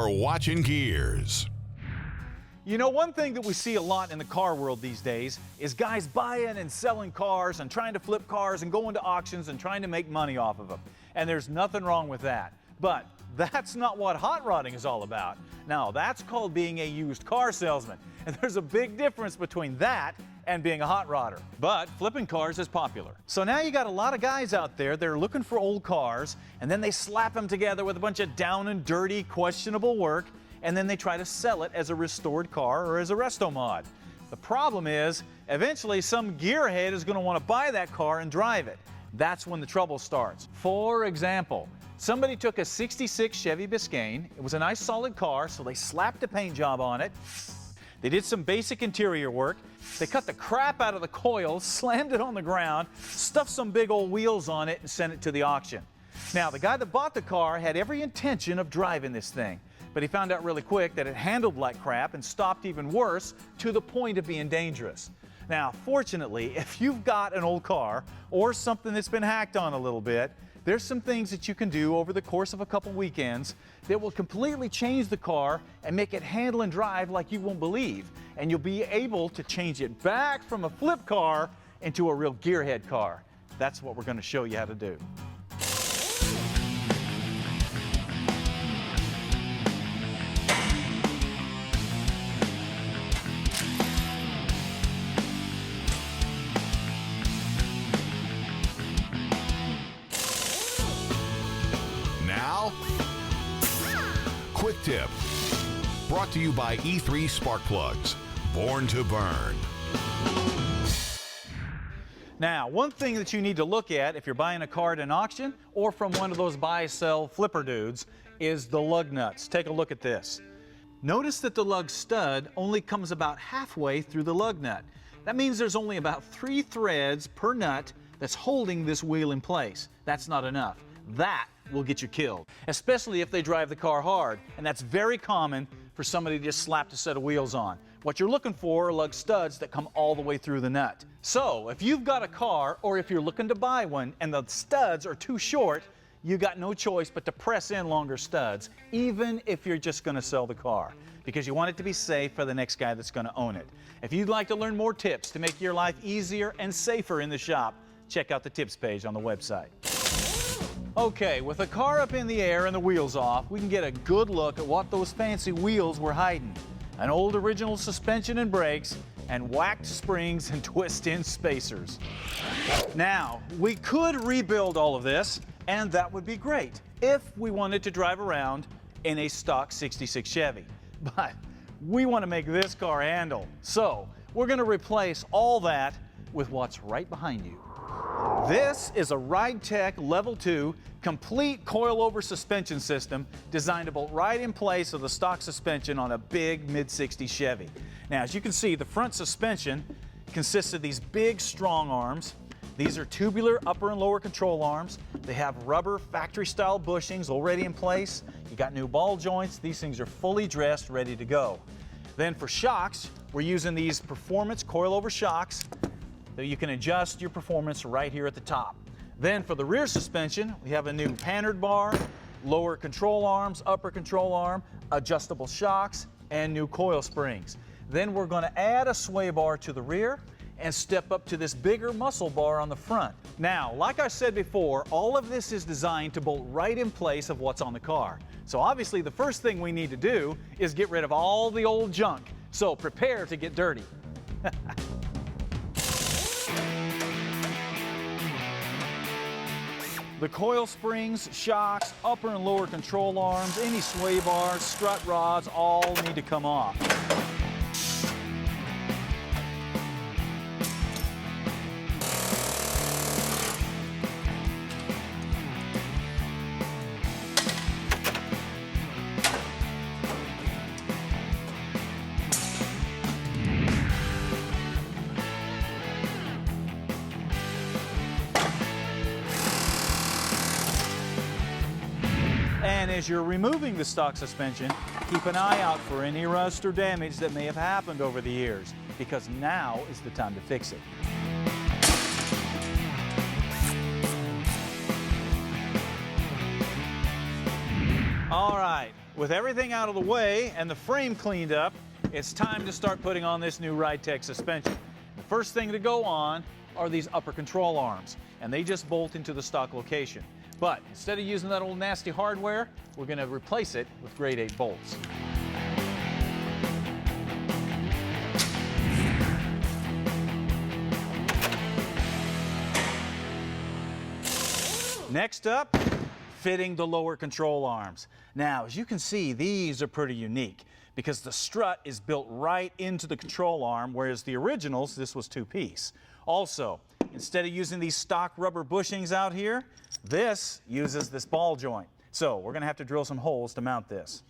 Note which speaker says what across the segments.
Speaker 1: You're watching Gearz.
Speaker 2: You know, one thing that we see a lot in the car world these days is guys buying and selling cars and trying to flip cars and going to auctions and trying to make money off of them. And there's nothing wrong with that. But that's not what hot rodding is all about. Now, that's called being a used car salesman. And there's a big difference between that and being a hot rodder. But flipping cars is popular. So now you got a lot of guys out there that are looking for old cars, and then they slap them together with a bunch of down and dirty, questionable work, and then they try to sell it as a restored car or as a resto mod. The problem is, eventually some gearhead is going to want to buy that car and drive it. That's when the trouble starts. For example, somebody took a '66 Chevy Biscayne. It was a nice solid car, so they slapped a paint job on it. They did some basic interior work. They cut the crap out of the coils, slammed it on the ground, stuffed some big old wheels on it, and sent it to the auction. Now, the guy that bought the car had every intention of driving this thing, but he found out really quick that it handled like crap and stopped even worse, to the point of being dangerous. Now, fortunately, if you've got an old car or something that's been hacked on a little bit, there's some things that you can do over the course of a couple weekends that will completely change the car and make it handle and drive like you won't believe. And you'll be able to change it back from a flip car into a real gearhead car. That's what we're going to show you how to do.
Speaker 1: Now, quick tip. Brought to you by E3 Spark Plugs. Born to burn.
Speaker 2: Now, one thing that you need to look at if you're buying a car at an auction or from one of those buy-sell flipper dudes is the lug nuts. Take a look at this. Notice that the lug stud only comes about halfway through the lug nut. That means there's only about 3 threads per nut that's holding this wheel in place. That's not enough. That will get you killed, especially if they drive the car hard, and that's very common for somebody to just slap a set of wheels on. What you're looking for are lug studs that come all the way through the nut. So if you've got a car, or if you're looking to buy one and the studs are too short, you got no choice but to press in longer studs, even if you're just going to sell the car, because you want it to be safe for the next guy that's going to own it. If you'd like to learn more tips to make your life easier and safer in the shop, check out the tips page on the website. Okay, with the car up in the air and the wheels off, we can get a good look at what those fancy wheels were hiding. An old original suspension and brakes, and whacked springs and twist-in spacers. Now, we could rebuild all of this, and that would be great if we wanted to drive around in a stock '66 Chevy. But we want to make this car handle. So we're going to replace all that with what's right behind you. This is a RideTech Level 2 complete coil-over suspension system designed to bolt right in place of the stock suspension on a big mid-60s Chevy. Now, as you can see, the front suspension consists of these big strong arms. These are tubular upper and lower control arms. They have rubber factory-style bushings already in place. You got new ball joints. These things are fully dressed, ready to go. Then for shocks, we're using these performance coil-over shocks that you can adjust your performance right here at the top. Then for the rear suspension, we have a new panhard bar, lower control arms, upper control arm, adjustable shocks, and new coil springs. Then we're going to add a sway bar to the rear and step up to this bigger muscle bar on the front. Now, like I said before, all of this is designed to bolt right in place of what's on the car. So obviously the first thing we need to do is get rid of all the old junk. So prepare to get dirty. The coil springs, shocks, upper and lower control arms, any sway bars, strut rods, all need to come off. And as you're removing the stock suspension, keep an eye out for any rust or damage that may have happened over the years, because now is the time to fix it. All right, with everything out of the way and the frame cleaned up, it's time to start putting on this new Ride-Tech suspension. The first thing to go on are these upper control arms, and they just bolt into the stock location. But instead of using that old nasty hardware, we're going to replace it with grade 8 bolts. Next up, fitting the lower control arms. Now, as you can see, these are pretty unique because the strut is built right into the control arm, whereas the originals, this was two-piece. Also, instead of using these stock rubber bushings out here, this uses this ball joint. So we're going to have to drill some holes to mount this.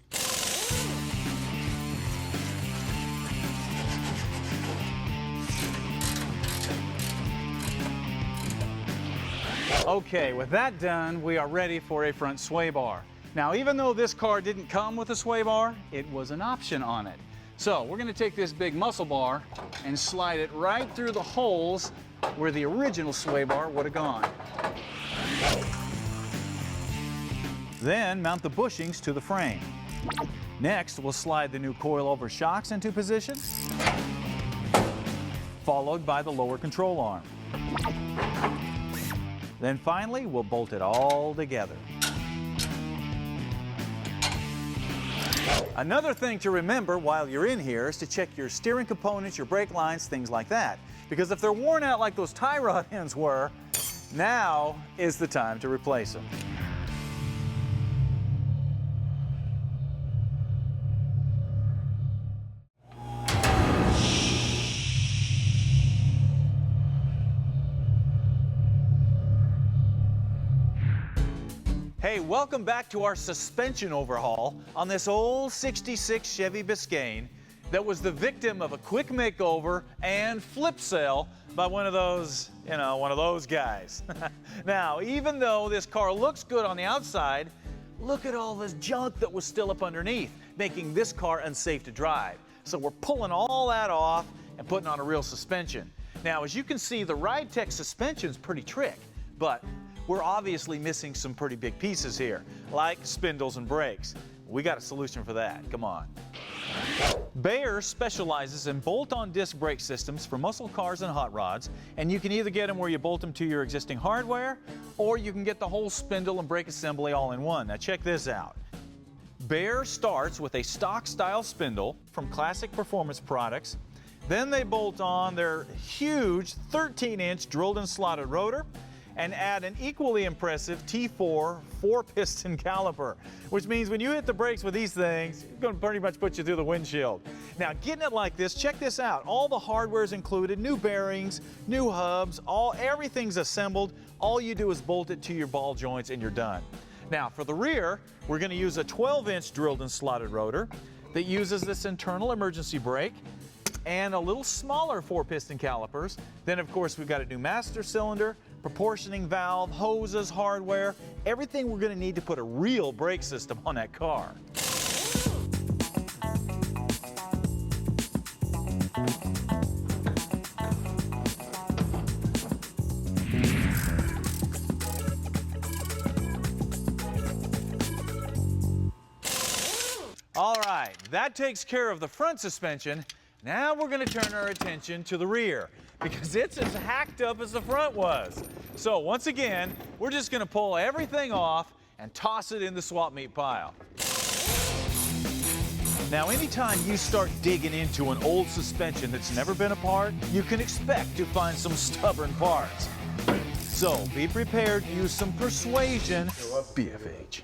Speaker 2: Okay, with that done, we are ready for a front sway bar. Now, even though this car didn't come with a sway bar, it was an option on it. So we're going to take this big muscle bar and slide it right through the holes where the original sway bar would have gone. Then mount the bushings to the frame. Next, we'll slide the new coilover shocks into position, followed by the lower control arm. Then finally, we'll bolt it all together. Another thing to remember while you're in here is to check your steering components, your brake lines, things like that. Because if they're worn out like those tie rod ends were, now is the time to replace them. Hey, welcome back to our suspension overhaul on this old 66 Chevy Biscayne that was the victim of a quick makeover and flip sale by one of those, one of those guys. Now, even though this car looks good on the outside, look at all this junk that was still up underneath, making this car unsafe to drive. So we're pulling all that off and putting on a real suspension. Now, as you can see, the Ride-Tech suspension's pretty trick, but we're obviously missing some pretty big pieces here, like spindles and brakes. We got a solution for that. Come on. Bayer specializes in bolt-on disc brake systems for muscle cars and hot rods, and you can either get them where you bolt them to your existing hardware, or you can get the whole spindle and brake assembly all in one. Now check this out. Bayer starts with a stock-style spindle from Classic Performance Products. Then they bolt on their huge 13-inch drilled and slotted rotor, and add an equally impressive T4 4-piston caliper, which means when you hit the brakes with these things, it's going to pretty much put you through the windshield. Now, getting it like this, check this out. All the hardware is included, new bearings, new hubs, everything's assembled. All you do is bolt it to your ball joints and you're done. Now, for the rear, we're going to use a 12-inch drilled and slotted rotor that uses this internal emergency brake and a little smaller 4-piston calipers. Then, of course, we've got a new master cylinder, proportioning valve, hoses, hardware, everything we're going to need to put a real brake system on that car. All right, that takes care of the front suspension. Now we're going to turn our attention to the rear because it's as hacked up as the front was. So once again, we're just going to pull everything off and toss it in the swap meet pile. Now, anytime you start digging into an old suspension that's never been apart, you can expect to find some stubborn parts. So be prepared to use some persuasion, BFH,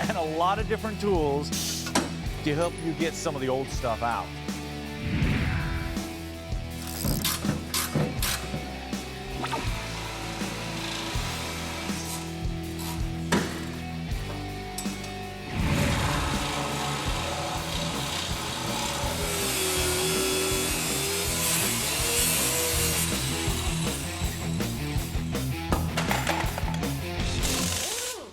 Speaker 2: and a lot of different tools to help you get some of the old stuff out.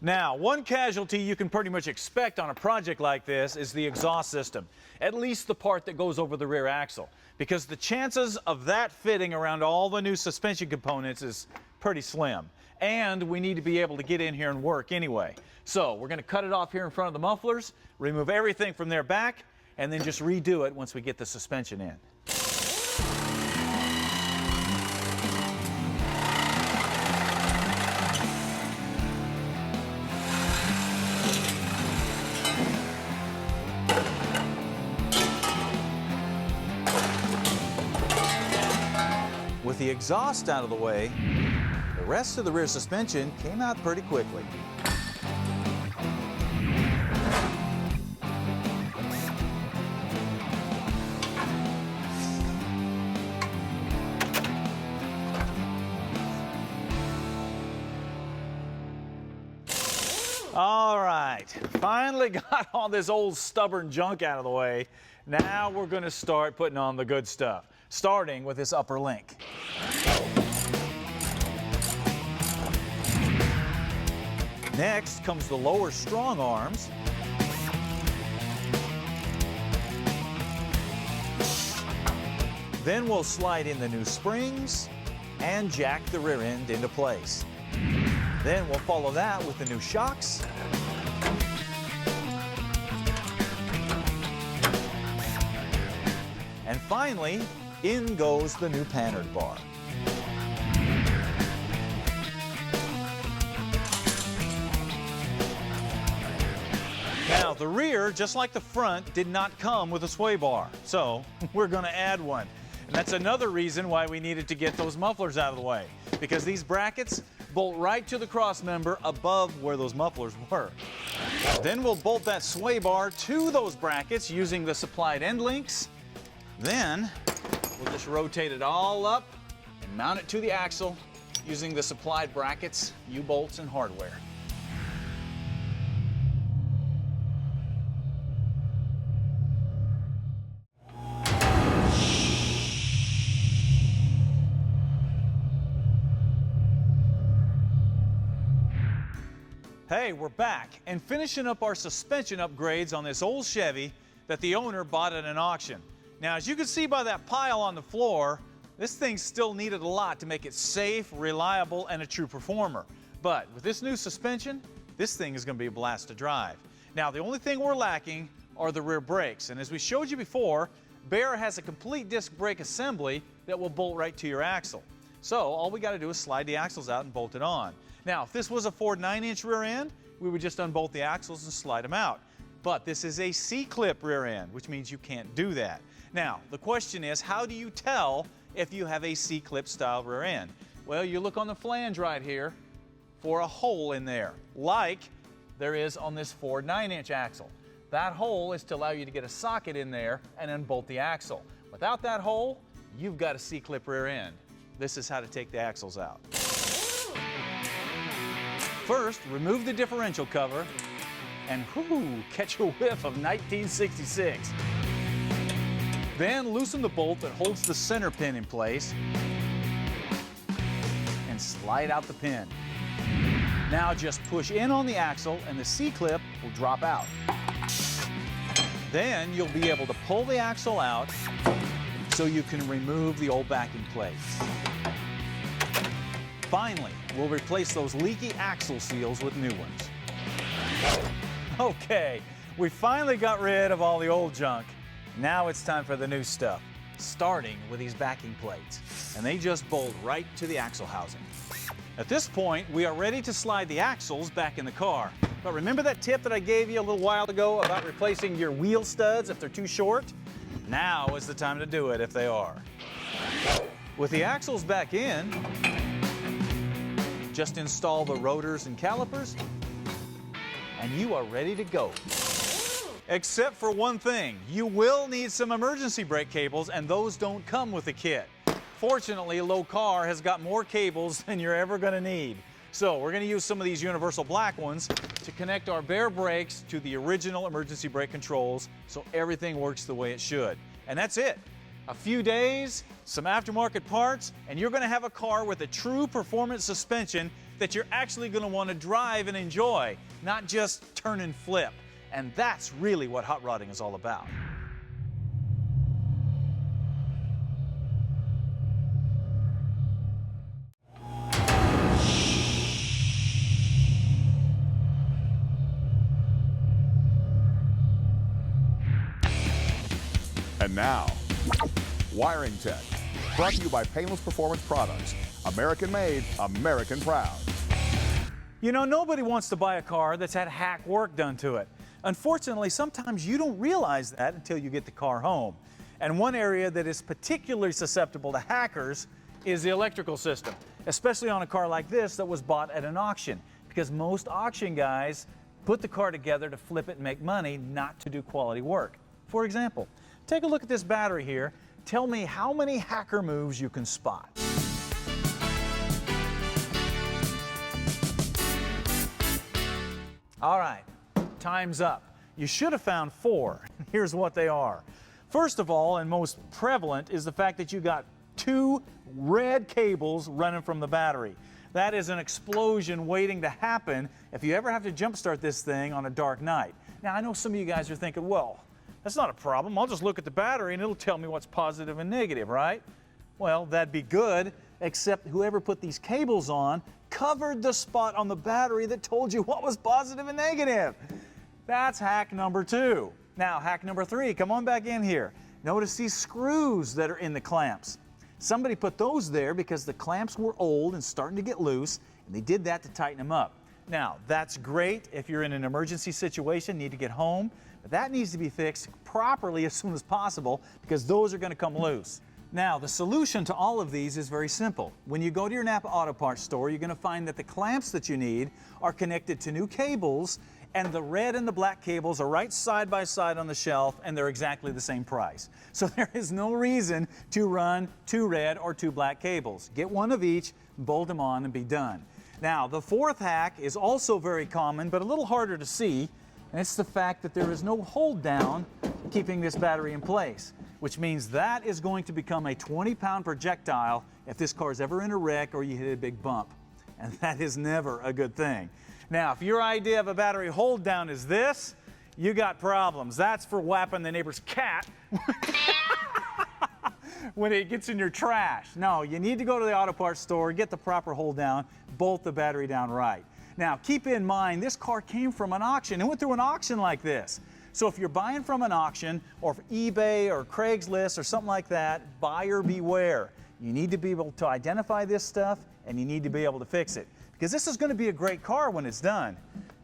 Speaker 2: Now, one casualty you can pretty much expect on a project like this is the exhaust system, at least the part that goes over the rear axle, because the chances of that fitting around all the new suspension components is pretty slim. and we need to be able to get in here and work anyway. So we're going to cut it off here in front of the mufflers, remove everything from their back, and then just redo it once we get the suspension in. With the exhaust out of the way, the rest of the rear suspension came out pretty quickly. All right, finally got all this old stubborn junk out of the way. Now we're going to start putting on the good stuff, starting with this upper link. Next comes the lower strong arms. Then we'll slide in the new springs and jack the rear end into place. Then we'll follow that with the new shocks. And finally, in goes the new Panhard bar. Now, the rear, just like the front, did not come with a sway bar, so we're going to add one. And that's another reason why we needed to get those mufflers out of the way, because these brackets bolt right to the cross member above where those mufflers were. Then we'll bolt that sway bar to those brackets using the supplied end links. Then we'll just rotate it all up and mount it to the axle using the supplied brackets, U-bolts, and hardware. Hey, we're back and finishing up our suspension upgrades on this old Chevy that the owner bought at an auction. Now, as you can see by that pile on the floor, this thing still needed a lot to make it safe, reliable, and a true performer. But with this new suspension, this thing is going to be a blast to drive. Now, the only thing we're lacking are the rear brakes. And as we showed you before, Bear has a complete disc brake assembly that will bolt right to your axle. So all we got to do is slide the axles out and bolt it on. Now, if this was a Ford 9-inch rear end, we would just unbolt the axles and slide them out. But this is a C-clip rear end, which means you can't do that. Now, the question is, how do you tell if you have a C-clip style rear end? Well, you look on the flange right here for a hole in there, like there is on this Ford 9-inch axle. That hole is to allow you to get a socket in there and unbolt the axle. Without that hole, you've got a C-clip rear end. This is how to take the axles out. First, remove the differential cover and catch a whiff of 1966. Then loosen the bolt that holds the center pin in place and slide out the pin. Now just push in on the axle and the C-clip will drop out. Then you'll be able to pull the axle out so you can remove the old backing plate. Finally, we'll replace those leaky axle seals with new ones. Okay, we finally got rid of all the old junk. Now it's time for the new stuff, starting with these backing plates. And they just bolt right to the axle housing. At this point, we are ready to slide the axles back in the car. But remember that tip that I gave you a little while ago about replacing your wheel studs if they're too short? Now is the time to do it if they are. With the axles back in, just install the rotors and calipers, and you are ready to go. Except for one thing, you will need some emergency brake cables, and those don't come with the kit. Fortunately, Low Car has got more cables than you're ever going to need. So we're going to use some of these universal black ones to connect our Bear brakes to the original emergency brake controls so everything works the way it should. And that's it. A few days, some aftermarket parts, and you're going to have a car with a true performance suspension that you're actually going to want to drive and enjoy, not just turn and flip. And that's really what hot rodding is all about.
Speaker 1: And now, Wiring Tech, brought to you by Painless Performance Products. American made, American proud.
Speaker 2: You know, nobody wants to buy a car that's had hack work done to it. Unfortunately, sometimes you don't realize that until you get the car home. And one area that is particularly susceptible to hackers is the electrical system, especially on a car like this that was bought at an auction, because most auction guys put the car together to flip it and make money, not to do quality work. For example, take a look at this battery here. Tell me how many hacker moves you can spot. All right, time's up. You should have found 4. Here's what they are. First of all, and most prevalent, is the fact that you got 2 red cables running from the battery. That is an explosion waiting to happen if you ever have to jump start this thing on a dark night. Now, I know some of you guys are thinking, well, that's not a problem. I'll just look at the battery and it'll tell me what's positive and negative, right? Well, that'd be good, except whoever put these cables on covered the spot on the battery that told you what was positive and negative. That's hack number 2. Now, hack number 3, come on back in here. Notice these screws that are in the clamps. Somebody put those there because the clamps were old and starting to get loose, and they did that to tighten them up. Now, that's great if you're in an emergency situation, need to get home, but that needs to be fixed properly as soon as possible because those are going to come loose. Now, the solution to all of these is very simple. When you go to your Napa Auto Parts store, you're going to find that the clamps that you need are connected to new cables, and the red and the black cables are right side by side on the shelf, and they're exactly the same price. So there is no reason to run 2 red or 2 black cables. Get one of each, bolt them on, and be done. Now, the 4th hack is also very common, but a little harder to see, and it's the fact that there is no hold down keeping this battery in place, which means that is going to become a 20-pound projectile if this car is ever in a wreck or you hit a big bump. And that is never a good thing. Now, if your idea of a battery hold down is this, you got problems. That's for whapping the neighbor's cat when it gets in your trash. No, you need to go to the auto parts store, get the proper hold down, bolt the battery down right. Now, keep in mind, this car came from an auction. It went through an auction like this. So if you're buying from an auction or eBay or Craigslist or something like that, buyer beware. You need to be able to identify this stuff and you need to be able to fix it. Because this is going to be a great car when it's done.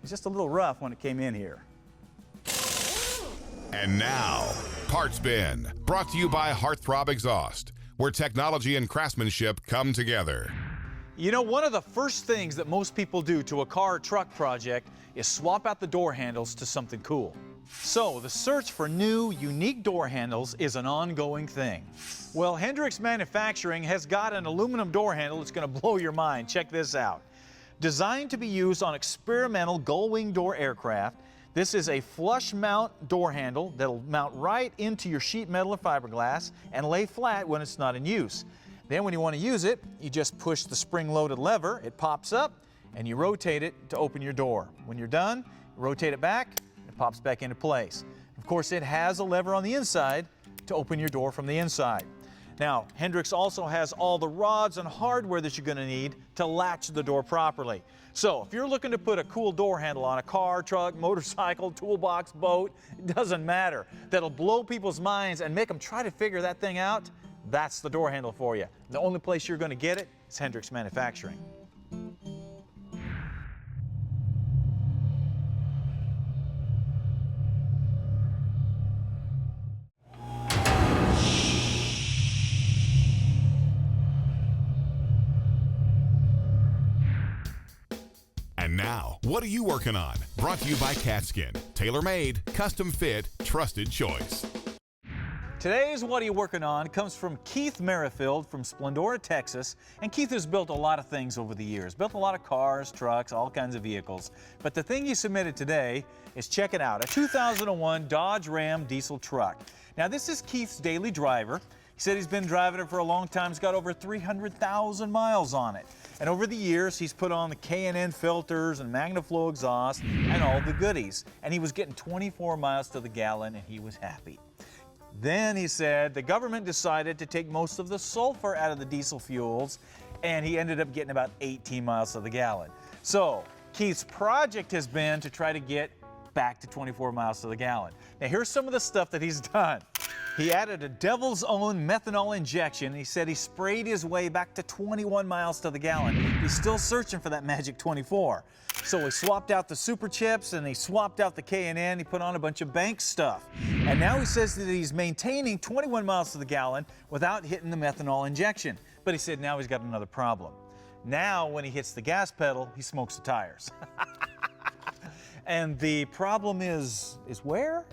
Speaker 2: It's just a little rough when it came in here.
Speaker 1: And now, Parts Bin, brought to you by Heartthrob Exhaust, where technology and craftsmanship come together.
Speaker 2: You know, one of the first things that most people do to a car or truck project is swap out the door handles to something cool. So, the search for new, unique door handles is an ongoing thing. Well, Hendrix Manufacturing has got an aluminum door handle that's going to blow your mind. Check this out. Designed to be used on experimental gull-wing door aircraft, this is a flush mount door handle that'll mount right into your sheet metal or fiberglass and lay flat when it's not in use. Then when you want to use it, you just push the spring-loaded lever, it pops up, and you rotate it to open your door. When you're done, rotate it back, it pops back into place. Of course, it has a lever on the inside to open your door from the inside. Now, Hendrix also has all the rods and hardware that you're going to need to latch the door properly. So, if you're looking to put a cool door handle on a car, truck, motorcycle, toolbox, boat, it doesn't matter, that'll blow people's minds and make them try to figure that thing out, that's the door handle for you. The only place you're going to get it is Hendrix Manufacturing.
Speaker 1: And now, what are you working on? Brought to you by Catskin. Tailor-made, custom fit, trusted choice.
Speaker 2: Today's What Are You Working On comes from Keith Merrifield from Splendora, Texas. And Keith has built a lot of things over the years. Built a lot of cars, trucks, all kinds of vehicles. But the thing he submitted today is, check it out, a 2001 Dodge Ram diesel truck. Now, this is Keith's daily driver. He said he's been driving it for a long time. He's got over 300,000 miles on it. And over the years, he's put on the K&N filters and MagnaFlow exhaust and all the goodies. And he was getting 24 miles to the gallon, and he was happy. Then he said the government decided to take most of the sulfur out of the diesel fuels, and he ended up getting about 18 miles to the gallon. So Keith's project has been to try to get back to 24 miles to the gallon. Now here's some of the stuff that he's done. He added a devil's own methanol injection. He said he sprayed his way back to 21 miles to the gallon. He's still searching for that magic 24. So he swapped out the super chips and he swapped out the K&N. He put on a bunch of bank stuff. And now he says that he's maintaining 21 miles to the gallon without hitting the methanol injection. But he said now he's got another problem. Now when he hits the gas pedal, he smokes the tires. And the problem is where?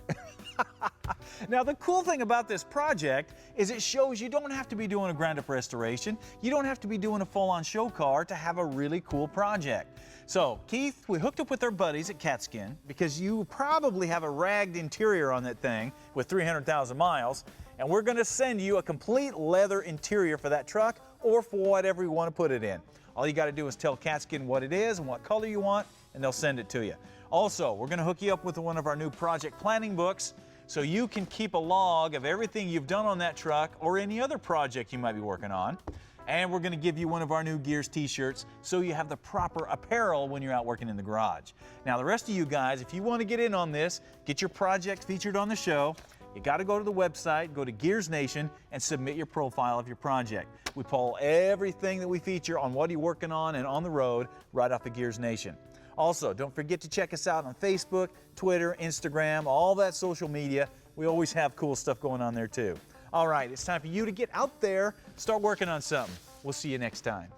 Speaker 2: Now, the cool thing about this project is it shows you don't have to be doing a ground-up restoration. You don't have to be doing a full-on show car to have a really cool project. So, Keith, we hooked up with our buddies at Catskin because you probably have a ragged interior on that thing with 300,000 miles, and we're going to send you a complete leather interior for that truck or for whatever you want to put it in. All you got to do is tell Catskin what it is and what color you want, and they'll send it to you. Also, we're going to hook you up with one of our new project planning books, so you can keep a log of everything you've done on that truck or any other project you might be working on. And we're going to give you one of our new Gearz t-shirts so you have the proper apparel when you're out working in the garage. Now, the rest of you guys, if you want to get in on this, get your project featured on the show, you got to go to the website, go to Gearz Nation, and submit your profile of your project. We pull everything that we feature on what you're working on and on the road right off of Gearz Nation. Also, don't forget to check us out on Facebook, Twitter, Instagram, all that social media. We always have cool stuff going on there too. All right, it's time for you to get out there, start working on something. We'll see you next time.